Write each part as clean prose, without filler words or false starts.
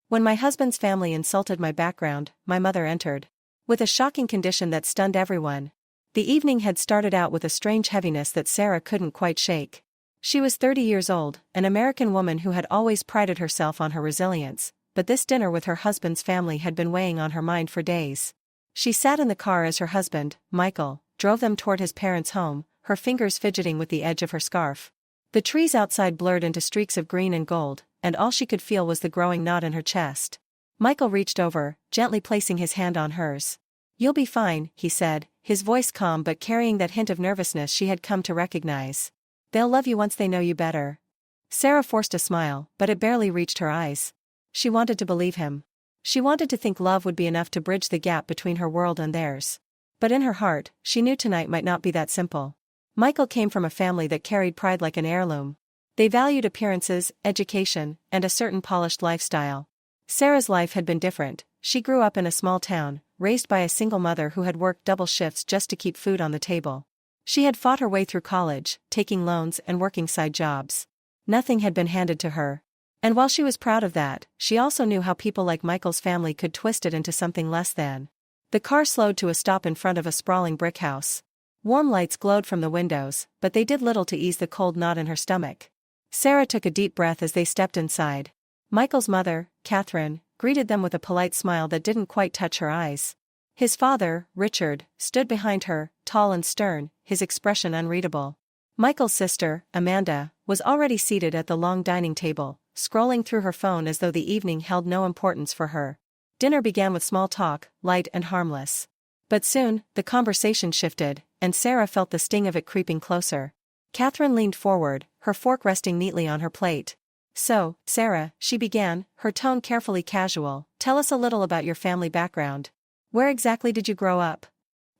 When my husband's family insulted my background, my mother entered. With a shocking condition that stunned everyone. The evening had started out with a strange heaviness that Sarah couldn't quite shake. She was 30 years old, an American woman who had always prided herself on her resilience, but this dinner with her husband's family had been weighing on her mind for days. She sat in the car as her husband, Michael, drove them toward his parents' home, her fingers fidgeting with the edge of her scarf. The trees outside blurred into streaks of green and gold, and all she could feel was the growing knot in her chest. Michael reached over, gently placing his hand on hers. "You'll be fine," he said, his voice calm but carrying that hint of nervousness she had come to recognize. "They'll love you once they know you better." Sarah forced a smile, but it barely reached her eyes. She wanted to believe him. She wanted to think love would be enough to bridge the gap between her world and theirs. But in her heart, she knew tonight might not be that simple. Michael came from a family that carried pride like an heirloom. They valued appearances, education, and a certain polished lifestyle. Sarah's life had been different. She grew up in a small town, raised by a single mother who had worked double shifts just to keep food on the table. She had fought her way through college, taking loans and working side jobs. Nothing had been handed to her. And while she was proud of that, she also knew how people like Michael's family could twist it into something less than. The car slowed to a stop in front of a sprawling brick house. Warm lights glowed from the windows, but they did little to ease the cold knot in her stomach. Sarah took a deep breath as they stepped inside. Michael's mother, Catherine, greeted them with a polite smile that didn't quite touch her eyes. His father, Richard, stood behind her, tall and stern, his expression unreadable. Michael's sister, Amanda, was already seated at the long dining table, scrolling through her phone as though the evening held no importance for her. Dinner began with small talk, light and harmless. But soon, the conversation shifted, and Sarah felt the sting of it creeping closer. Catherine leaned forward, her fork resting neatly on her plate. "So, Sarah," she began, her tone carefully casual, "tell us a little about your family background. Where exactly did you grow up?"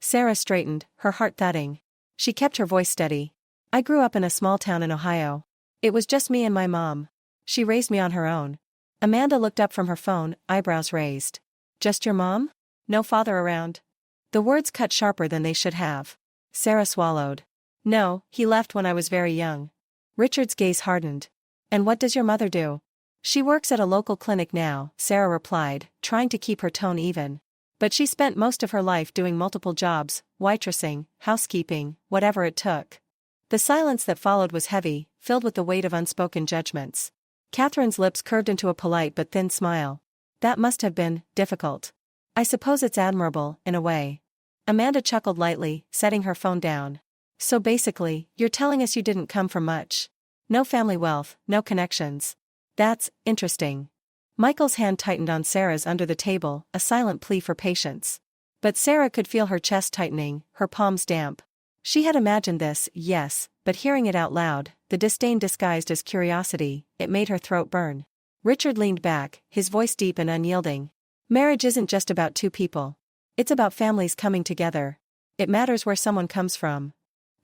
Sarah straightened, her heart thudding. She kept her voice steady. "I grew up in a small town in Ohio. It was just me and my mom. She raised me on her own." Amanda looked up from her phone, eyebrows raised. "Just your mom? No father around?" The words cut sharper than they should have. Sarah swallowed. "No, he left when I was very young." Richard's gaze hardened. "And what does your mother do?" "She works at a local clinic now," Sarah replied, trying to keep her tone even. "But she spent most of her life doing multiple jobs, waitressing, housekeeping, whatever it took." The silence that followed was heavy, filled with the weight of unspoken judgments. Catherine's lips curved into a polite but thin smile. "That must have been difficult." "I suppose it's admirable, in a way." Amanda chuckled lightly, setting her phone down. "So basically, you're telling us you didn't come from much. No family wealth, no connections. That's interesting." Michael's hand tightened on Sarah's under the table, a silent plea for patience. But Sarah could feel her chest tightening, her palms damp. She had imagined this, yes, but hearing it out loud, the disdain disguised as curiosity, it made her throat burn. Richard leaned back, his voice deep and unyielding. "Marriage isn't just about two people. It's about families coming together. It matters where someone comes from."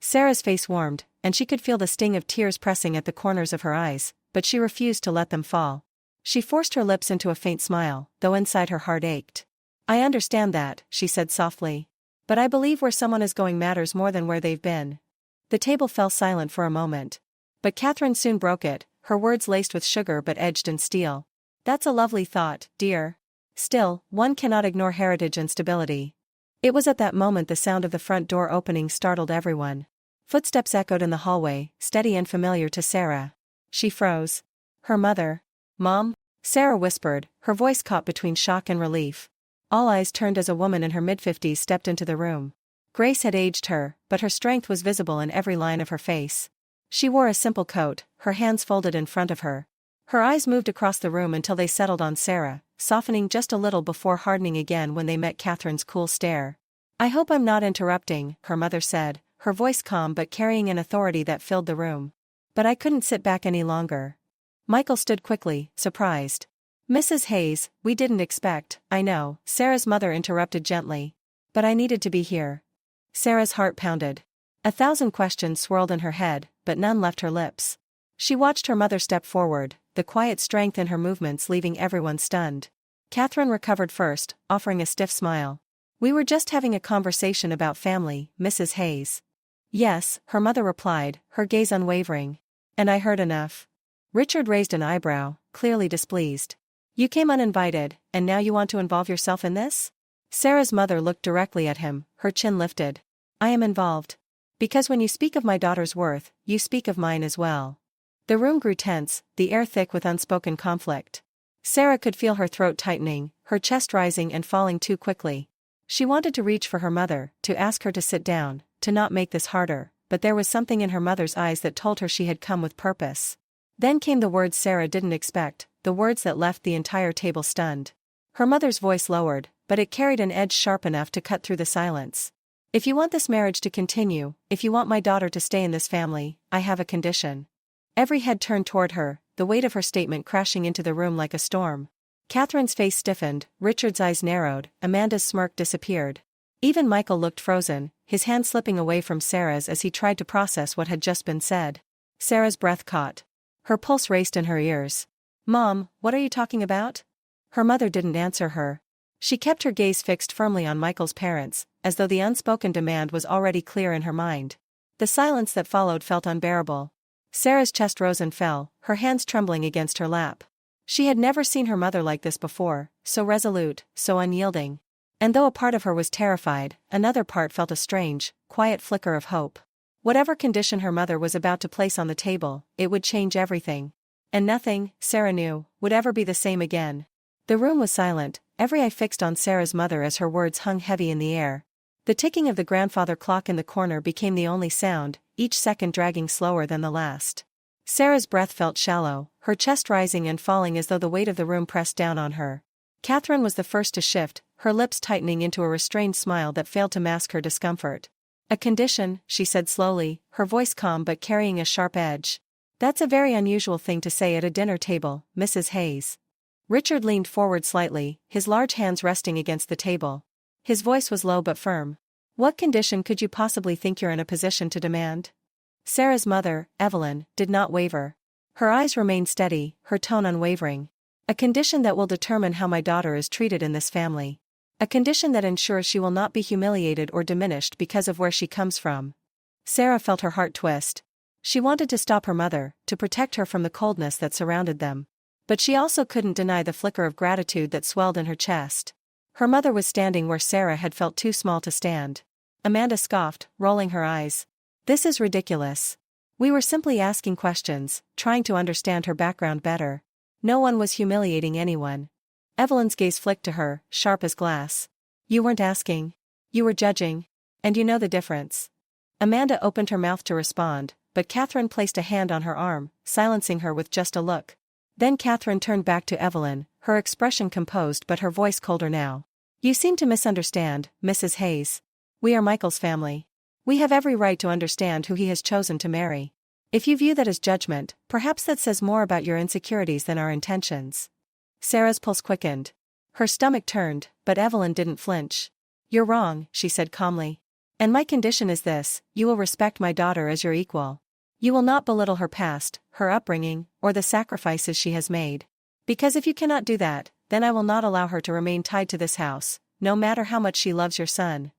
Sarah's face warmed, and she could feel the sting of tears pressing at the corners of her eyes, but she refused to let them fall. She forced her lips into a faint smile, though inside her heart ached. "I understand that," she said softly. "But I believe where someone is going matters more than where they've been." The table fell silent for a moment. But Catherine soon broke it, her words laced with sugar but edged in steel. "That's a lovely thought, dear. Still, one cannot ignore heritage and stability." It was at that moment the sound of the front door opening startled everyone. Footsteps echoed in the hallway, steady and familiar to Sarah. She froze. Her mother. "Mom?" Sarah whispered, her voice caught between shock and relief. All eyes turned as a woman in her mid-50s stepped into the room. Grace had aged her, but her strength was visible in every line of her face. She wore a simple coat, her hands folded in front of her. Her eyes moved across the room until they settled on Sarah, softening just a little before hardening again when they met Catherine's cool stare. "I hope I'm not interrupting," her mother said, her voice calm but carrying an authority that filled the room. But I couldn't sit back any longer. Michael stood quickly, surprised. "Mrs. Hayes, we didn't expect." "I know," Sarah's mother interrupted gently. "But I needed to be here." Sarah's heart pounded. 1,000 questions swirled in her head, but none left her lips. She watched her mother step forward, the quiet strength in her movements leaving everyone stunned. Catherine recovered first, offering a stiff smile. "We were just having a conversation about family, Mrs. Hayes." "Yes," her mother replied, her gaze unwavering. "And I heard enough." Richard raised an eyebrow, clearly displeased. You came uninvited, and now you want to involve yourself in this? Sarah's mother looked directly at him, her chin lifted. I am involved. Because when you speak of my daughter's worth, you speak of mine as well. The room grew tense, the air thick with unspoken conflict. Sarah could feel her throat tightening, her chest rising and falling too quickly. She wanted to reach for her mother, to ask her to sit down, to not make this harder, but there was something in her mother's eyes that told her she had come with purpose. Then came the words Sarah didn't expect, the words that left the entire table stunned. Her mother's voice lowered, but it carried an edge sharp enough to cut through the silence. If you want this marriage to continue, if you want my daughter to stay in this family, I have a condition. Every head turned toward her, the weight of her statement crashing into the room like a storm. Catherine's face stiffened, Richard's eyes narrowed, Amanda's smirk disappeared. Even Michael looked frozen, his hand slipping away from Sarah's as he tried to process what had just been said. Sarah's breath caught. Her pulse raced in her ears. Mom, what are you talking about? Her mother didn't answer her. She kept her gaze fixed firmly on Michael's parents, as though the unspoken demand was already clear in her mind. The silence that followed felt unbearable. Sarah's chest rose and fell, her hands trembling against her lap. She had never seen her mother like this before, so resolute, so unyielding. And though a part of her was terrified, another part felt a strange, quiet flicker of hope. Whatever condition her mother was about to place on the table, it would change everything. And nothing, Sarah knew, would ever be the same again. The room was silent, every eye fixed on Sarah's mother as her words hung heavy in the air. The ticking of the grandfather clock in the corner became the only sound, each second dragging slower than the last. Sarah's breath felt shallow, her chest rising and falling as though the weight of the room pressed down on her. Catherine was the first to shift, her lips tightening into a restrained smile that failed to mask her discomfort. A condition, she said slowly, her voice calm but carrying a sharp edge. That's a very unusual thing to say at a dinner table, Mrs. Hayes. Richard leaned forward slightly, his large hands resting against the table. His voice was low but firm. What condition could you possibly think you're in a position to demand? Sarah's mother, Evelyn, did not waver. Her eyes remained steady, her tone unwavering. A condition that will determine how my daughter is treated in this family. A condition that ensures she will not be humiliated or diminished because of where she comes from. Sarah felt her heart twist. She wanted to stop her mother, to protect her from the coldness that surrounded them. But she also couldn't deny the flicker of gratitude that swelled in her chest. Her mother was standing where Sarah had felt too small to stand. Amanda scoffed, rolling her eyes. This is ridiculous. We were simply asking questions, trying to understand her background better. No one was humiliating anyone. Evelyn's gaze flicked to her, sharp as glass. You weren't asking. You were judging. And you know the difference. Amanda opened her mouth to respond, but Catherine placed a hand on her arm, silencing her with just a look. Then Catherine turned back to Evelyn, her expression composed but her voice colder now. You seem to misunderstand, Mrs. Hayes. We are Michael's family. We have every right to understand who he has chosen to marry. If you view that as judgment, perhaps that says more about your insecurities than our intentions. Sarah's pulse quickened. Her stomach turned, but Evelyn didn't flinch. You're wrong, she said calmly. And my condition is this: you will respect my daughter as your equal. You will not belittle her past, her upbringing, or the sacrifices she has made. Because if you cannot do that, then I will not allow her to remain tied to this house, no matter how much she loves your son.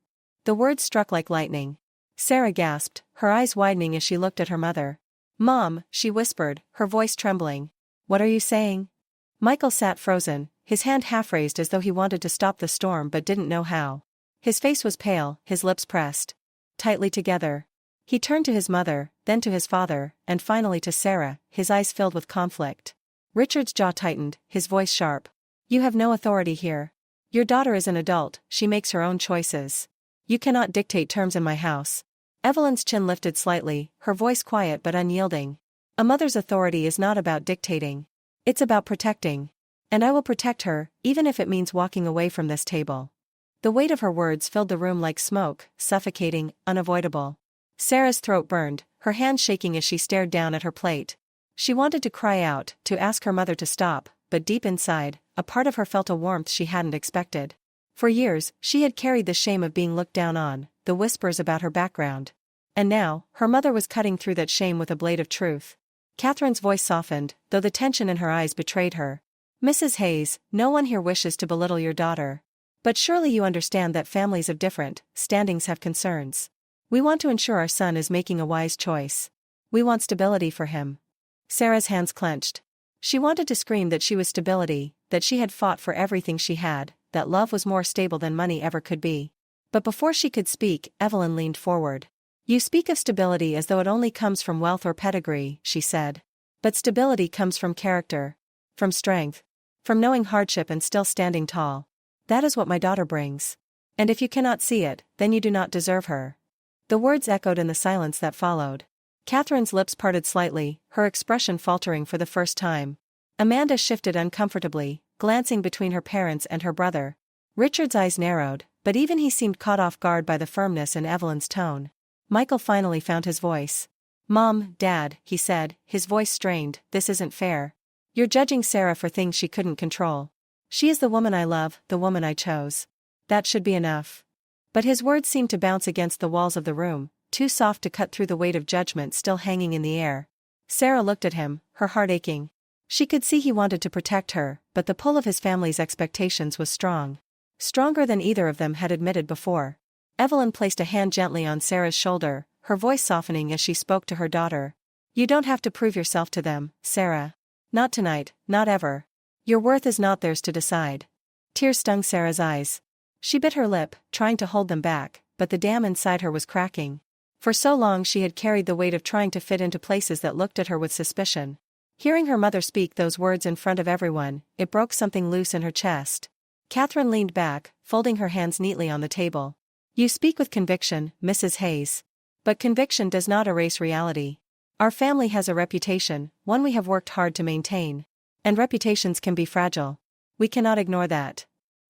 The words struck like lightning. Sarah gasped, her eyes widening as she looked at her mother. Mom, she whispered, her voice trembling. What are you saying? Michael sat frozen, his hand half raised as though he wanted to stop the storm but didn't know how. His face was pale, his lips pressed tightly together. He turned to his mother, then to his father, and finally to Sarah, his eyes filled with conflict. Richard's jaw tightened, his voice sharp. You have no authority here. Your daughter is an adult, she makes her own choices. You cannot dictate terms in my house. Evelyn's chin lifted slightly, her voice quiet but unyielding. A mother's authority is not about dictating. It's about protecting. And I will protect her, even if it means walking away from this table. The weight of her words filled the room like smoke, suffocating, unavoidable. Sarah's throat burned, her hands shaking as she stared down at her plate. She wanted to cry out, to ask her mother to stop, but deep inside, a part of her felt a warmth she hadn't expected. For years, she had carried the shame of being looked down on, the whispers about her background. And now, her mother was cutting through that shame with a blade of truth. Catherine's voice softened, though the tension in her eyes betrayed her. Mrs. Hayes, no one here wishes to belittle your daughter. But surely you understand that families of different standings have concerns. We want to ensure our son is making a wise choice. We want stability for him. Sarah's hands clenched. She wanted to scream that she was stability, that she had fought for everything she had, that love was more stable than money ever could be. But before she could speak, Evelyn leaned forward. "You speak of stability as though it only comes from wealth or pedigree," she said. "But stability comes from character. From strength. From knowing hardship and still standing tall. That is what my daughter brings. And if you cannot see it, then you do not deserve her." The words echoed in the silence that followed. Catherine's lips parted slightly, her expression faltering for the first time. Amanda shifted uncomfortably, glancing between her parents and her brother. Richard's eyes narrowed, but even he seemed caught off guard by the firmness in Evelyn's tone. Michael finally found his voice. "Mom, Dad," he said, his voice strained, "this isn't fair. You're judging Sarah for things she couldn't control. She is the woman I love, the woman I chose. That should be enough." But his words seemed to bounce against the walls of the room, too soft to cut through the weight of judgment still hanging in the air. Sarah looked at him, her heart aching. She could see he wanted to protect her, but the pull of his family's expectations was strong. Stronger than either of them had admitted before. Evelyn placed a hand gently on Sarah's shoulder, her voice softening as she spoke to her daughter. "You don't have to prove yourself to them, Sarah. Not tonight, not ever. Your worth is not theirs to decide." Tears stung Sarah's eyes. She bit her lip, trying to hold them back, but the dam inside her was cracking. For so long she had carried the weight of trying to fit into places that looked at her with suspicion. Hearing her mother speak those words in front of everyone, it broke something loose in her chest. Catherine leaned back, folding her hands neatly on the table. "You speak with conviction, Mrs. Hayes. But conviction does not erase reality. Our family has a reputation, one we have worked hard to maintain. And reputations can be fragile. We cannot ignore that."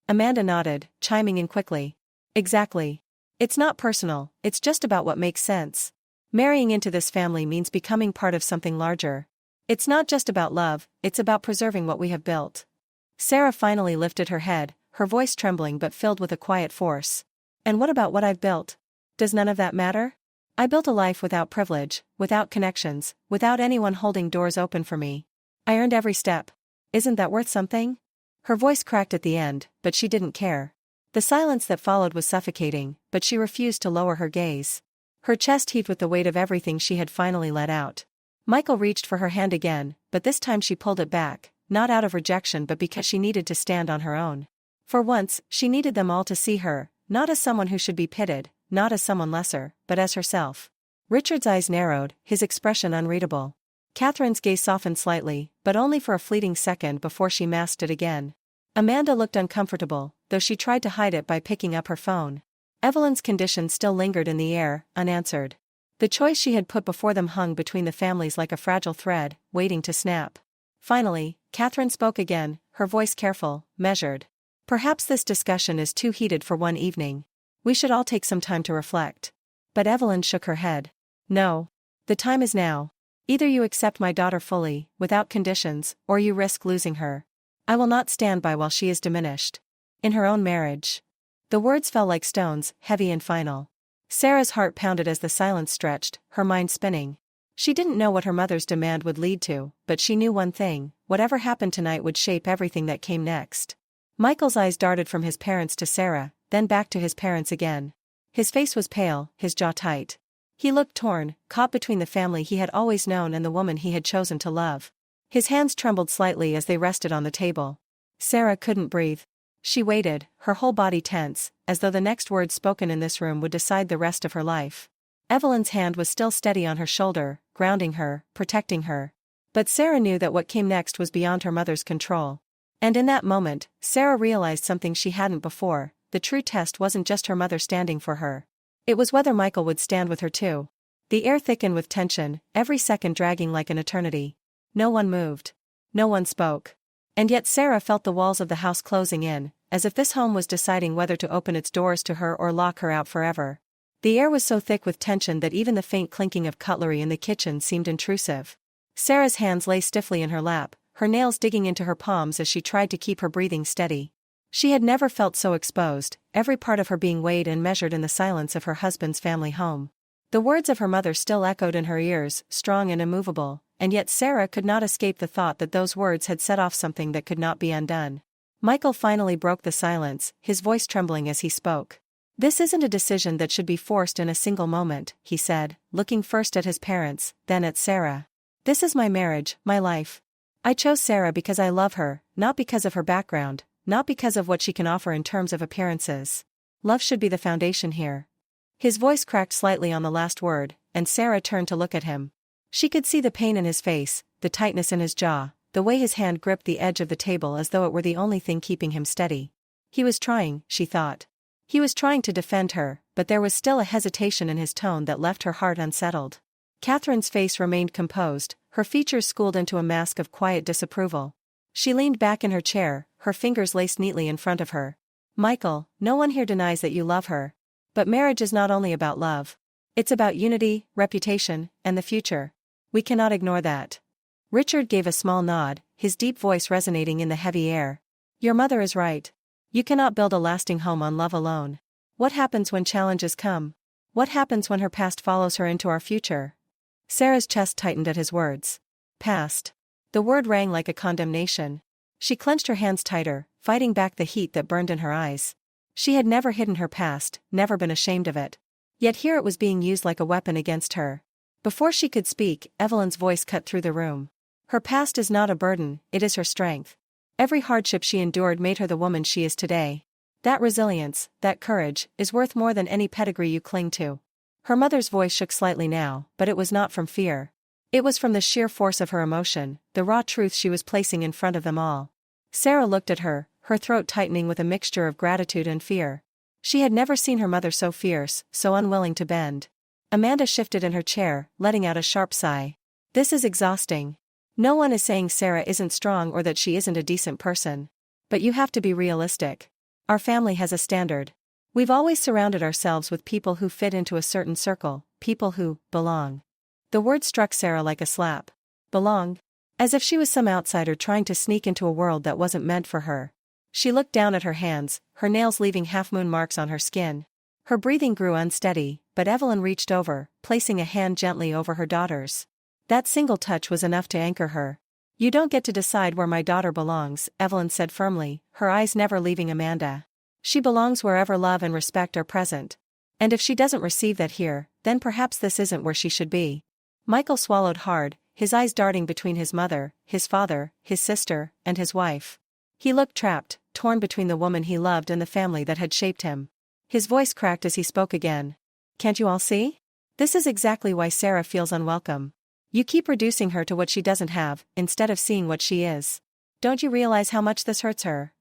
Amanda nodded, chiming in quickly. "Exactly. It's not personal, it's just about what makes sense. Marrying into this family means becoming part of something larger. It's not just about love, it's about preserving what we have built." Sarah finally lifted her head, her voice trembling but filled with a quiet force. "And what about what I've built? Does none of that matter? I built a life without privilege, without connections, without anyone holding doors open for me. I earned every step. Isn't that worth something?" Her voice cracked at the end, but she didn't care. The silence that followed was suffocating, but she refused to lower her gaze. Her chest heaved with the weight of everything she had finally let out. Michael reached for her hand again, but this time she pulled it back, not out of rejection but because she needed to stand on her own. For once, she needed them all to see her, not as someone who should be pitied, not as someone lesser, but as herself. Richard's eyes narrowed, his expression unreadable. Catherine's gaze softened slightly, but only for a fleeting second before she masked it again. Amanda looked uncomfortable, though she tried to hide it by picking up her phone. Evelyn's condition still lingered in the air, unanswered. The choice she had put before them hung between the families like a fragile thread, waiting to snap. Finally, Catherine spoke again, her voice careful, measured. "Perhaps this discussion is too heated for one evening. We should all take some time to reflect." But Evelyn shook her head. "No. The time is now. Either you accept my daughter fully, without conditions, or you risk losing her. I will not stand by while she is diminished. In her own marriage." The words fell like stones, heavy and final. Sarah's heart pounded as the silence stretched, her mind spinning. She didn't know what her mother's demand would lead to, but she knew one thing: whatever happened tonight would shape everything that came next. Michael's eyes darted from his parents to Sarah, then back to his parents again. His face was pale, his jaw tight. He looked torn, caught between the family he had always known and the woman he had chosen to love. His hands trembled slightly as they rested on the table. Sarah couldn't breathe. She waited, her whole body tense, as though the next words spoken in this room would decide the rest of her life. Evelyn's hand was still steady on her shoulder, grounding her, protecting her. But Sarah knew that what came next was beyond her mother's control. And in that moment, Sarah realized something she hadn't before: the true test wasn't just her mother standing for her. It was whether Michael would stand with her too. The air thickened with tension, every second dragging like an eternity. No one moved. No one spoke. And yet Sarah felt the walls of the house closing in, as if this home was deciding whether to open its doors to her or lock her out forever. The air was so thick with tension that even the faint clinking of cutlery in the kitchen seemed intrusive. Sarah's hands lay stiffly in her lap, her nails digging into her palms as she tried to keep her breathing steady. She had never felt so exposed, every part of her being weighed and measured in the silence of her husband's family home. The words of her mother still echoed in her ears, strong and immovable, and yet Sarah could not escape the thought that those words had set off something that could not be undone. Michael finally broke the silence, his voice trembling as he spoke. "This isn't a decision that should be forced in a single moment," he said, looking first at his parents, then at Sarah. "This is my marriage, my life. I chose Sarah because I love her, not because of her background, not because of what she can offer in terms of appearances. Love should be the foundation here. His voice cracked slightly on the last word, and Sarah turned to look at him. She could see the pain in his face, the tightness in his jaw, the way his hand gripped the edge of the table as though it were the only thing keeping him steady. He was trying, she thought. He was trying to defend her, but there was still a hesitation in his tone that left her heart unsettled. Catherine's face remained composed, her features schooled into a mask of quiet disapproval. She leaned back in her chair, her fingers laced neatly in front of her. Michael, no one here denies that you love her. But marriage is not only about love. It's about unity, reputation, and the future. We cannot ignore that. Richard gave a small nod, his deep voice resonating in the heavy air. Your mother is right. You cannot build a lasting home on love alone. What happens when challenges come? What happens when her past follows her into our future? Sarah's chest tightened at his words. Past. The word rang like a condemnation. She clenched her hands tighter, fighting back the heat that burned in her eyes. She had never hidden her past, never been ashamed of it. Yet here it was being used like a weapon against her. Before she could speak, Evelyn's voice cut through the room. Her past is not a burden, it is her strength. Every hardship she endured made her the woman she is today. That resilience, that courage, is worth more than any pedigree you cling to. Her mother's voice shook slightly now, but it was not from fear. It was from the sheer force of her emotion, the raw truth she was placing in front of them all. Sarah looked at her, her throat tightening with a mixture of gratitude and fear. She had never seen her mother so fierce, so unwilling to bend. Amanda shifted in her chair, letting out a sharp sigh. This is exhausting. No one is saying Sarah isn't strong or that she isn't a decent person. But you have to be realistic. Our family has a standard. We've always surrounded ourselves with people who fit into a certain circle, people who belong. The word struck Sarah like a slap. Belong? As if she was some outsider trying to sneak into a world that wasn't meant for her. She looked down at her hands, her nails leaving half-moon marks on her skin. Her breathing grew unsteady, but Evelyn reached over, placing a hand gently over her daughter's. That single touch was enough to anchor her. You don't get to decide where my daughter belongs, Evelyn said firmly, her eyes never leaving Amanda. She belongs wherever love and respect are present. And if she doesn't receive that here, then perhaps this isn't where she should be. Michael swallowed hard, his eyes darting between his mother, his father, his sister, and his wife. He looked trapped, torn between the woman he loved and the family that had shaped him. His voice cracked as he spoke again. Can't you all see? This is exactly why Sarah feels unwelcome. You keep reducing her to what she doesn't have, instead of seeing what she is. Don't you realize how much this hurts her?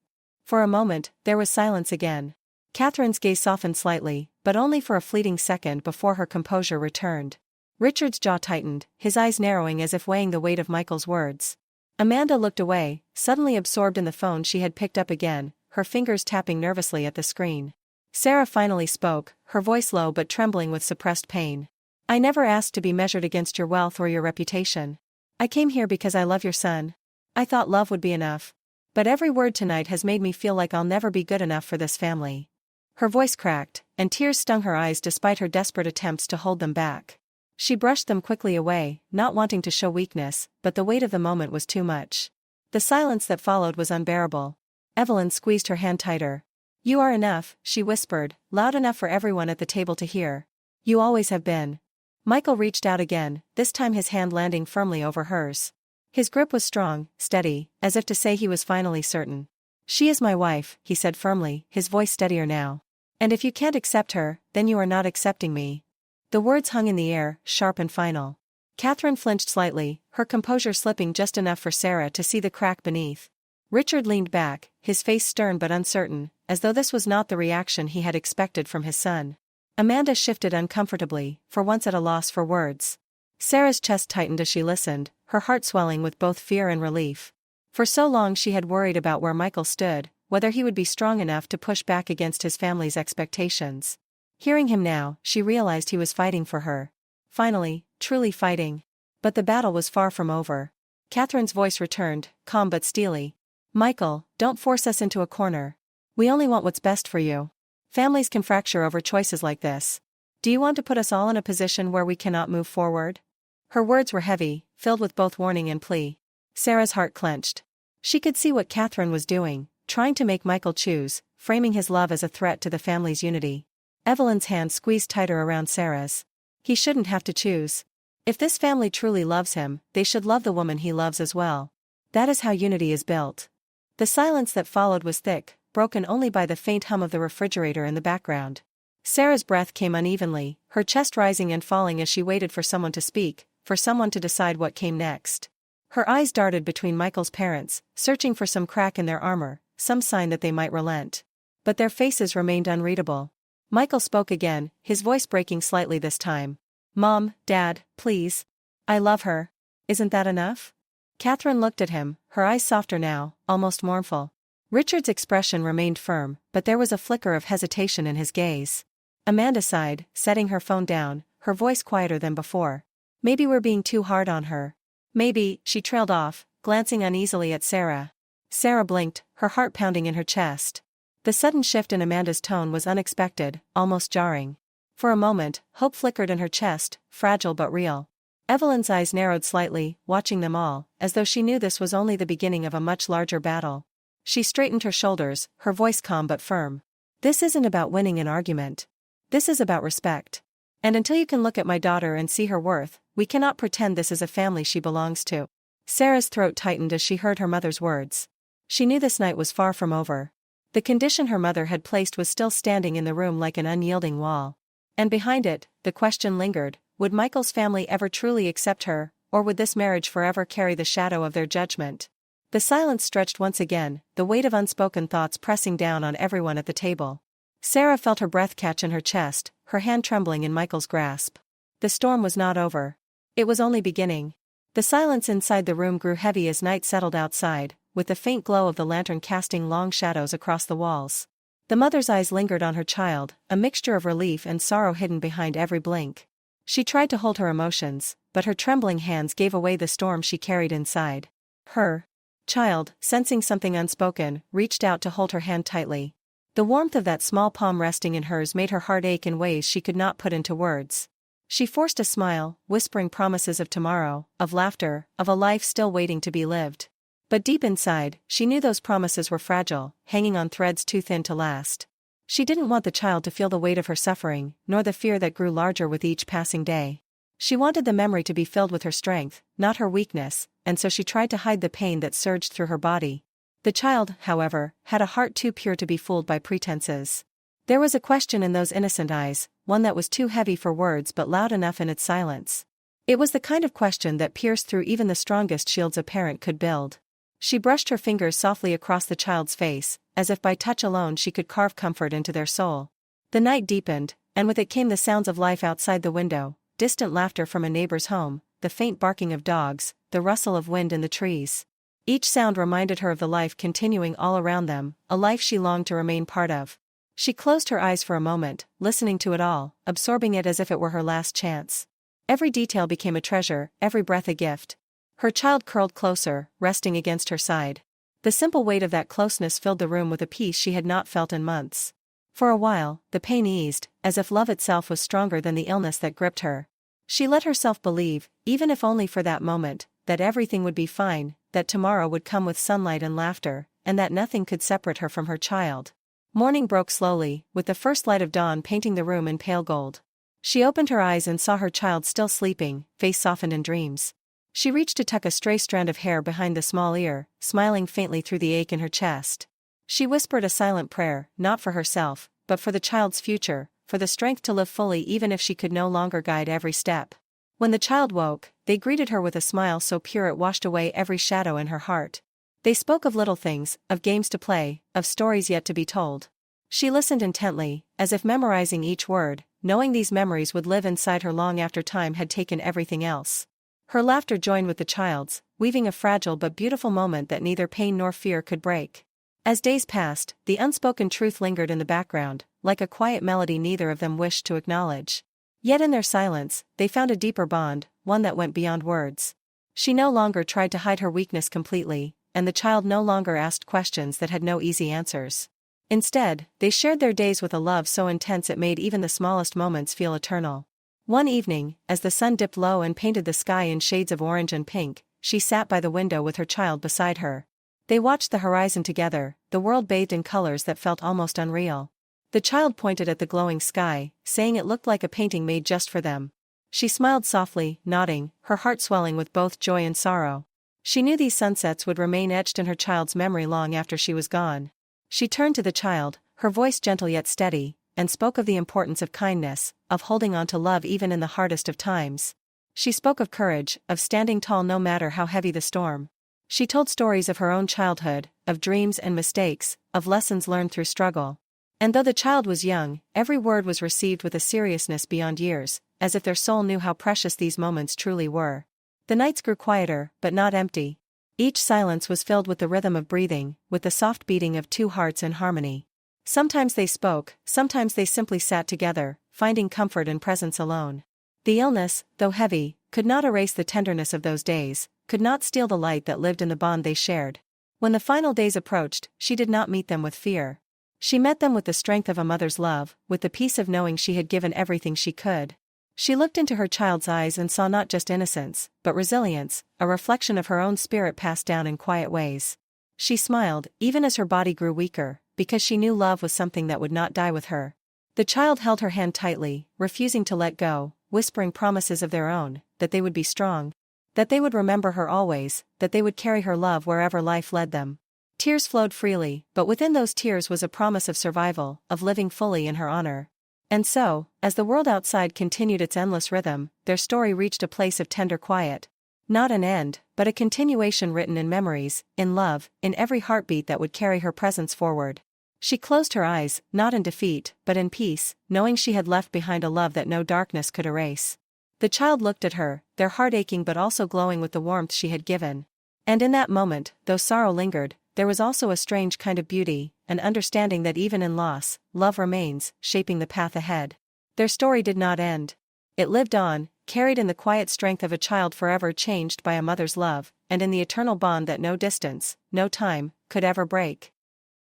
For a moment, there was silence again. Catherine's gaze softened slightly, but only for a fleeting second before her composure returned. Richard's jaw tightened, his eyes narrowing as if weighing the weight of Michael's words. Amanda looked away, suddenly absorbed in the phone she had picked up again, her fingers tapping nervously at the screen. Sarah finally spoke, her voice low but trembling with suppressed pain. I never asked to be measured against your wealth or your reputation. I came here because I love your son. I thought love would be enough. But every word tonight has made me feel like I'll never be good enough for this family. Her voice cracked, and tears stung her eyes despite her desperate attempts to hold them back. She brushed them quickly away, not wanting to show weakness, but the weight of the moment was too much. The silence that followed was unbearable. Evelyn squeezed her hand tighter. You are enough, she whispered, loud enough for everyone at the table to hear. You always have been. Michael reached out again, this time his hand landing firmly over hers. His grip was strong, steady, as if to say he was finally certain. She is my wife, he said firmly, his voice steadier now. And if you can't accept her, then you are not accepting me. The words hung in the air, sharp and final. Catherine flinched slightly, her composure slipping just enough for Sarah to see the crack beneath. Richard leaned back, his face stern but uncertain, as though this was not the reaction he had expected from his son. Amanda shifted uncomfortably, for once at a loss for words. Sarah's chest tightened as she listened, her heart swelling with both fear and relief. For so long she had worried about where Michael stood, whether he would be strong enough to push back against his family's expectations. Hearing him now, she realized he was fighting for her. Finally, truly fighting. But the battle was far from over. Catherine's voice returned, calm but steely. Michael, don't force us into a corner. We only want what's best for you. Families can fracture over choices like this. Do you want to put us all in a position where we cannot move forward? Her words were heavy, filled with both warning and plea. Sarah's heart clenched. She could see what Catherine was doing, trying to make Michael choose, framing his love as a threat to the family's unity. Evelyn's hand squeezed tighter around Sarah's. He shouldn't have to choose. If this family truly loves him, they should love the woman he loves as well. That is how unity is built. The silence that followed was thick, broken only by the faint hum of the refrigerator in the background. Sarah's breath came unevenly, her chest rising and falling as she waited for someone to speak, for someone to decide what came next. Her eyes darted between Michael's parents, searching for some crack in their armor, some sign that they might relent. But their faces remained unreadable. Michael spoke again, his voice breaking slightly this time. "Mom, Dad, please. I love her. Isn't that enough?" Catherine looked at him, her eyes softer now, almost mournful. Richard's expression remained firm, but there was a flicker of hesitation in his gaze. Amanda sighed, setting her phone down, her voice quieter than before. "Maybe we're being too hard on her." "Maybe," she trailed off, glancing uneasily at Sarah. Sarah blinked, her heart pounding in her chest. The sudden shift in Amanda's tone was unexpected, almost jarring. For a moment, hope flickered in her chest, fragile but real. Evelyn's eyes narrowed slightly, watching them all, as though she knew this was only the beginning of a much larger battle. She straightened her shoulders, her voice calm but firm. "This isn't about winning an argument. This is about respect. And until you can look at my daughter and see her worth, we cannot pretend this is a family she belongs to." Sarah's throat tightened as she heard her mother's words. She knew this night was far from over. The condition her mother had placed was still standing in the room like an unyielding wall. And behind it, the question lingered, would Michael's family ever truly accept her, or would this marriage forever carry the shadow of their judgment? The silence stretched once again, the weight of unspoken thoughts pressing down on everyone at the table. Sarah felt her breath catch in her chest, her hand trembling in Michael's grasp. The storm was not over. It was only beginning. The silence inside the room grew heavy as night settled outside, with the faint glow of the lantern casting long shadows across the walls. The mother's eyes lingered on her child, a mixture of relief and sorrow hidden behind every blink. She tried to hold her emotions, but her trembling hands gave away the storm she carried inside. Her child, sensing something unspoken, reached out to hold her hand tightly. The warmth of that small palm resting in hers made her heart ache in ways she could not put into words. She forced a smile, whispering promises of tomorrow, of laughter, of a life still waiting to be lived. But deep inside, she knew those promises were fragile, hanging on threads too thin to last. She didn't want the child to feel the weight of her suffering, nor the fear that grew larger with each passing day. She wanted the memory to be filled with her strength, not her weakness, and so she tried to hide the pain that surged through her body. The child, however, had a heart too pure to be fooled by pretenses. There was a question in those innocent eyes, one that was too heavy for words but loud enough in its silence. It was the kind of question that pierced through even the strongest shields a parent could build. She brushed her fingers softly across the child's face, as if by touch alone she could carve comfort into their soul. The night deepened, and with it came the sounds of life outside the window, distant laughter from a neighbor's home, the faint barking of dogs, the rustle of wind in the trees. Each sound reminded her of the life continuing all around them, a life she longed to remain part of. She closed her eyes for a moment, listening to it all, absorbing it as if it were her last chance. Every detail became a treasure, every breath a gift. Her child curled closer, resting against her side. The simple weight of that closeness filled the room with a peace she had not felt in months. For a while, the pain eased, as if love itself was stronger than the illness that gripped her. She let herself believe, even if only for that moment, that everything would be fine, that tomorrow would come with sunlight and laughter, and that nothing could separate her from her child. Morning broke slowly, with the first light of dawn painting the room in pale gold. She opened her eyes and saw her child still sleeping, face softened in dreams. She reached to tuck a stray strand of hair behind the small ear, smiling faintly through the ache in her chest. She whispered a silent prayer, not for herself, but for the child's future, for the strength to live fully even if she could no longer guide every step. When the child woke, they greeted her with a smile so pure it washed away every shadow in her heart. They spoke of little things, of games to play, of stories yet to be told. She listened intently, as if memorizing each word, knowing these memories would live inside her long after time had taken everything else. Her laughter joined with the child's, weaving a fragile but beautiful moment that neither pain nor fear could break. As days passed, the unspoken truth lingered in the background, like a quiet melody neither of them wished to acknowledge. Yet in their silence, they found a deeper bond, one that went beyond words. She no longer tried to hide her weakness completely, and the child no longer asked questions that had no easy answers. Instead, they shared their days with a love so intense it made even the smallest moments feel eternal. One evening, as the sun dipped low and painted the sky in shades of orange and pink, she sat by the window with her child beside her. They watched the horizon together, the world bathed in colors that felt almost unreal. The child pointed at the glowing sky, saying it looked like a painting made just for them. She smiled softly, nodding, her heart swelling with both joy and sorrow. She knew these sunsets would remain etched in her child's memory long after she was gone. She turned to the child, her voice gentle yet steady, and spoke of the importance of kindness, of holding on to love even in the hardest of times. She spoke of courage, of standing tall no matter how heavy the storm. She told stories of her own childhood, of dreams and mistakes, of lessons learned through struggle. And though the child was young, every word was received with a seriousness beyond years, as if their soul knew how precious these moments truly were. The nights grew quieter, but not empty. Each silence was filled with the rhythm of breathing, with the soft beating of two hearts in harmony. Sometimes they spoke, sometimes they simply sat together, finding comfort in presence alone. The illness, though heavy, could not erase the tenderness of those days, could not steal the light that lived in the bond they shared. When the final days approached, she did not meet them with fear. She met them with the strength of a mother's love, with the peace of knowing she had given everything she could. She looked into her child's eyes and saw not just innocence, but resilience, a reflection of her own spirit passed down in quiet ways. She smiled, even as her body grew weaker, because she knew love was something that would not die with her. The child held her hand tightly, refusing to let go, whispering promises of their own, that they would be strong, that they would remember her always, that they would carry her love wherever life led them. Tears flowed freely, but within those tears was a promise of survival, of living fully in her honor. And so, as the world outside continued its endless rhythm, their story reached a place of tender quiet. Not an end, but a continuation written in memories, in love, in every heartbeat that would carry her presence forward. She closed her eyes, not in defeat, but in peace, knowing she had left behind a love that no darkness could erase. The child looked at her, their heart aching but also glowing with the warmth she had given. And in that moment, though sorrow lingered, there was also a strange kind of beauty, an understanding that even in loss, love remains, shaping the path ahead. Their story did not end. It lived on, carried in the quiet strength of a child forever changed by a mother's love, and in the eternal bond that no distance, no time, could ever break.